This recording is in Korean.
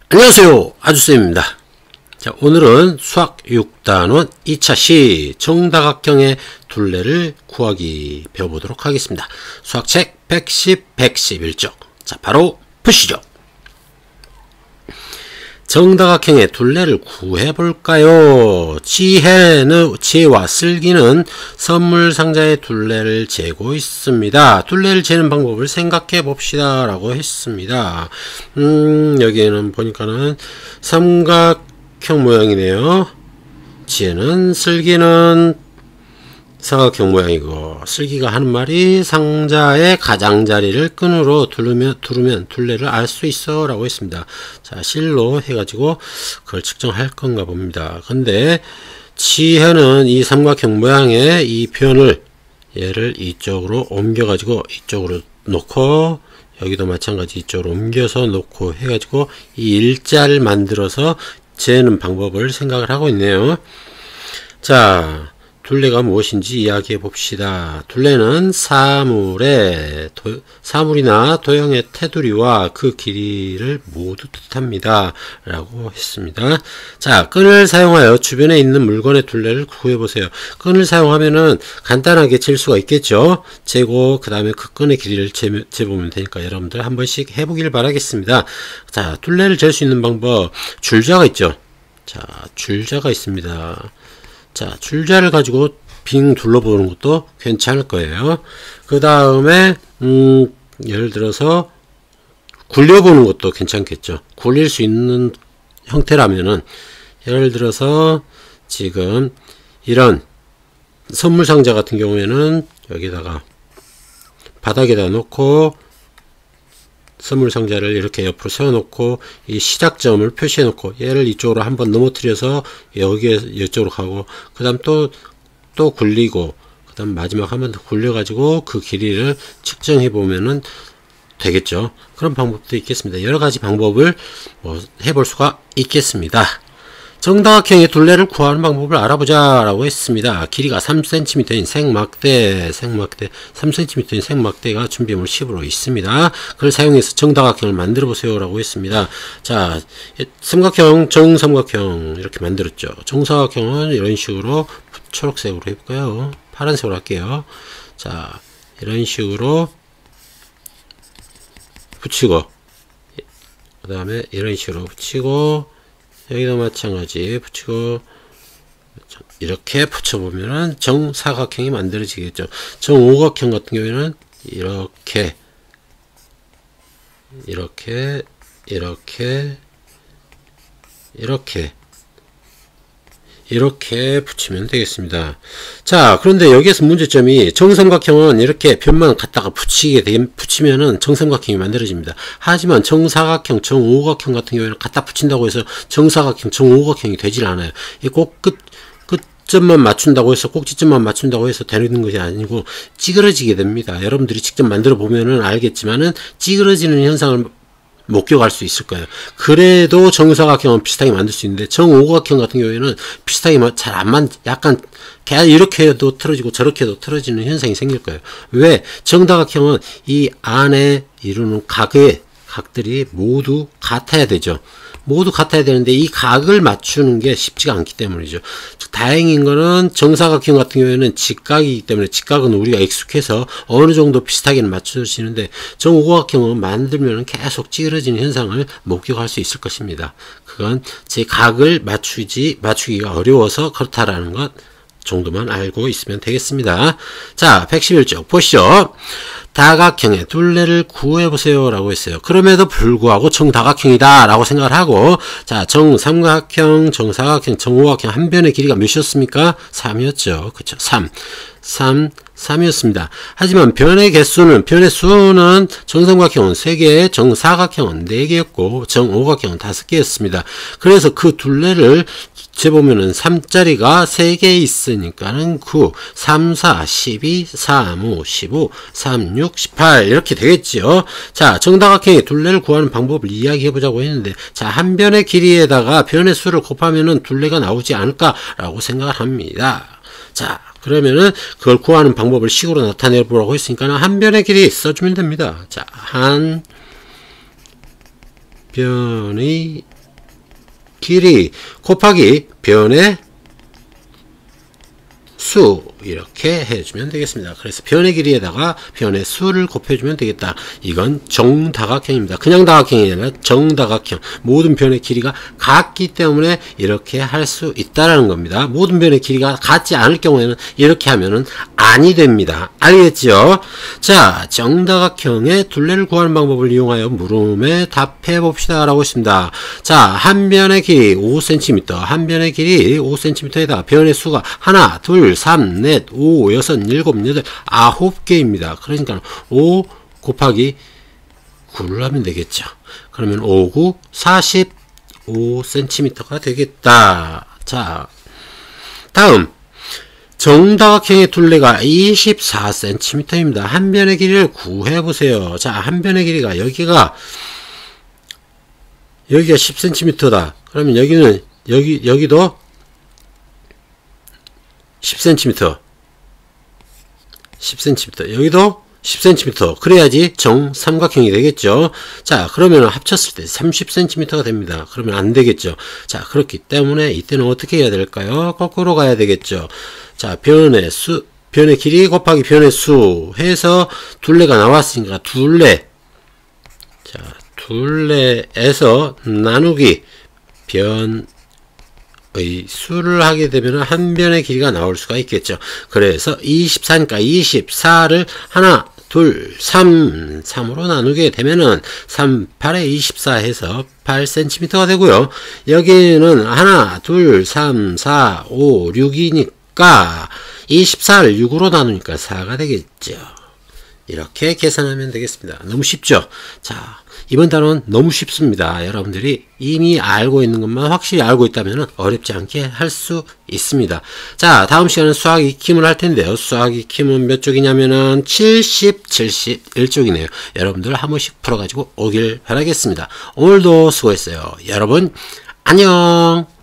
안녕하세요, 아주쌤입니다. 자, 오늘은 수학 6단원 2차 시 정다각형의 둘레를 구하기 배워보도록 하겠습니다. 수학책 110, 111쪽. 자, 바로 보시죠. 정다각형의 둘레를 구해볼까요? 지혜와 슬기는 선물 상자의 둘레를 재고 있습니다. 둘레를 재는 방법을 생각해 봅시다 라고 했습니다. 여기에는 보니까는 삼각형 모양이네요. 지혜는, 슬기는 사각형 모양이고, 슬기가 하는 말이 상자의 가장자리를 끈으로 두르면 둘레를 알 수 있어 라고 했습니다. 자, 실로 해가지고 그걸 측정할 건가 봅니다. 근데 지혜는 이 삼각형 모양의 이 편을 얘를 이쪽으로 옮겨가지고 이쪽으로 놓고, 여기도 마찬가지 이쪽으로 옮겨서 놓고 해가지고 이 일자를 만들어서 재는 방법을 생각을 하고 있네요. 자, 둘레가 무엇인지 이야기해 봅시다. 둘레는 사물이나 도형의 테두리와 그 길이를 모두 뜻합니다 라고 했습니다. 자, 끈을 사용하여 주변에 있는 물건의 둘레를 구해 보세요. 끈을 사용하면은 간단하게 잴 수가 있겠죠. 재고 그 다음에 그 끈의 길이를 재보면 되니까 여러분들 한 번씩 해보길 바라겠습니다. 자, 둘레를 잴 수 있는 방법, 줄자가 있죠. 자, 줄자가 있습니다. 자, 줄자를 가지고 빙 둘러보는 것도 괜찮을 거예요. 그 다음에 예를 들어서 굴려보는 것도 괜찮겠죠. 굴릴 수 있는 형태라면은, 예를 들어서 지금 이런 선물 상자 같은 경우에는 여기다가 바닥에다 놓고 선물 상자를 이렇게 옆으로 세워놓고 이 시작점을 표시해놓고 얘를 이쪽으로 한번 넘어뜨려서 여기에 이쪽으로 가고, 그 다음 또 굴리고, 그 다음 마지막 한 번 더 굴려가지고 그 길이를 측정해 보면은 되겠죠. 그런 방법도 있겠습니다. 여러 가지 방법을 해볼 수가 있겠습니다. 정다각형의 둘레를 구하는 방법을 알아보자 라고 했습니다. 길이가 3cm인 생막대 3cm인 생막대가 준비물 10으로 있습니다. 그걸 사용해서 정다각형을 만들어 보세요 라고 했습니다. 자, 삼각형, 정삼각형 이렇게 만들었죠. 정사각형은 이런 식으로 초록색으로 해볼까요? 파란색으로 할게요. 자, 이런 식으로 붙이고, 그 다음에 이런 식으로 붙이고, 여기도 마찬가지 붙이고, 이렇게 붙여보면은 정사각형이 만들어지겠죠. 정오각형 같은 경우에는 이렇게 붙이면 되겠습니다. 자, 그런데 여기에서 문제점이, 정삼각형은 이렇게 변만 갖다가 붙이면은 정삼각형이 만들어집니다. 하지만 정사각형, 정오각형 같은 경우에는 갖다 붙인다고 해서 정사각형, 정오각형이 되질 않아요. 이 꼭 끝점만 맞춘다고 해서, 꼭지점만 맞춘다고 해서 되는 것이 아니고 찌그러지게 됩니다. 여러분들이 직접 만들어 보면은 알겠지만은 찌그러지는 현상을 목격할 수 있을 거예요. 그래도 정사각형은 비슷하게 만들 수 있는데, 정오각형 같은 경우에는 비슷하게 잘 약간 이렇게도 틀어지고 저렇게도 틀어지는 현상이 생길 거예요. 왜? 정다각형은 이 안에 이루는 각들이 모두 같아야 되죠. 모두 같아야 되는데 이 각을 맞추는 게 쉽지가 않기 때문이죠. 다행인 거는 정사각형 같은 경우에는 직각이기 때문에, 직각은 우리가 익숙해서 어느 정도 비슷하게는 맞춰지는데, 정오각형은 만들면 계속 찌그러지는 현상을 목격할 수 있을 것입니다. 그건 제 각을 맞추기가 어려워서 그렇다라는 것 정도만 알고 있으면 되겠습니다. 자, 111쪽 보시죠. 다각형의 둘레를 구해보세요 라고 했어요. 그럼에도 불구하고 정다각형이다 라고 생각을 하고, 자, 정삼각형, 정사각형, 정오각형 한 변의 길이가 몇이었습니까? 3이었죠. 그쵸? 3이었습니다. 하지만 변의 수는 정삼각형은 3개, 정사각형은 4개였고 정오각형은 5개였습니다. 그래서 그 둘레를 재보면은 3짜리가 3개 있으니까는 9, 3, 4, 12, 3, 5, 15, 3, 6, 18 이렇게 되겠지요. 자, 정다각형의 둘레를 구하는 방법을 이야기해 보자고 했는데, 자, 한 변의 길이에다가 변의 수를 곱하면은 둘레가 나오지 않을까라고 생각을 합니다. 자, 그러면은 그걸 구하는 방법을 식으로 나타내 보라고 했으니까 한 변의 길이 써주면 됩니다. 자, 한 변의 길이 곱하기 변의 수 이렇게 해주면 되겠습니다. 그래서 변의 길이에다가 변의 수를 곱해주면 되겠다. 이건 정다각형입니다. 그냥 다각형이 아니라 정다각형. 모든 변의 길이가 같기 때문에 이렇게 할 수 있다라는 겁니다. 모든 변의 길이가 같지 않을 경우에는 이렇게 하면은 아니 됩니다. 알겠죠? 자, 정다각형의 둘레를 구하는 방법을 이용하여 물음에 답해 봅시다 라고 했습니다. 자, 한 변의 길이 5cm, 한 변의 길이 5cm에다가 변의 수가 하나, 둘, 3, 넷, 5, 6, 7, 8, 9개입니다. 그러니까 5 곱하기 9를 하면 되겠죠. 그러면 5, 9, 45cm가 되겠다. 자, 다음 정다각형의 둘레가 24cm입니다. 한 변의 길이를 구해보세요. 자, 한 변의 길이가 여기가 10cm다. 그러면 여기는 여기도 10cm, 여기도 10cm. 그래야지 정삼각형이 되겠죠. 자, 그러면 합쳤을 때 30cm가 됩니다. 그러면 안 되겠죠. 자, 그렇기 때문에 이때는 어떻게 해야 될까요? 거꾸로 가야 되겠죠. 자, 변의 길이 곱하기 변의 수 해서 둘레가 나왔으니까 둘레. 자, 둘레에서 나누기 변의 수를 하게 되면 한 변의 길이가 나올 수가 있겠죠. 그래서 24니까 24를 하나, 둘, 3으로 나누게 되면은 3, 8에 24 해서 8cm가 되고요. 여기는 하나, 둘, 3, 4, 5, 6이니까 24를 6으로 나누니까 4가 되겠죠. 이렇게 계산하면 되겠습니다. 너무 쉽죠? 자, 이번 단어는 너무 쉽습니다. 여러분들이 이미 알고 있는 것만 확실히 알고 있다면 어렵지 않게 할 수 있습니다. 자, 다음 시간은 수학 익힘을 할 텐데요. 수학 익힘은 몇 쪽이냐면은 71쪽이네요. 여러분들 한 번씩 풀어가지고 오길 바라겠습니다. 오늘도 수고했어요. 여러분, 안녕!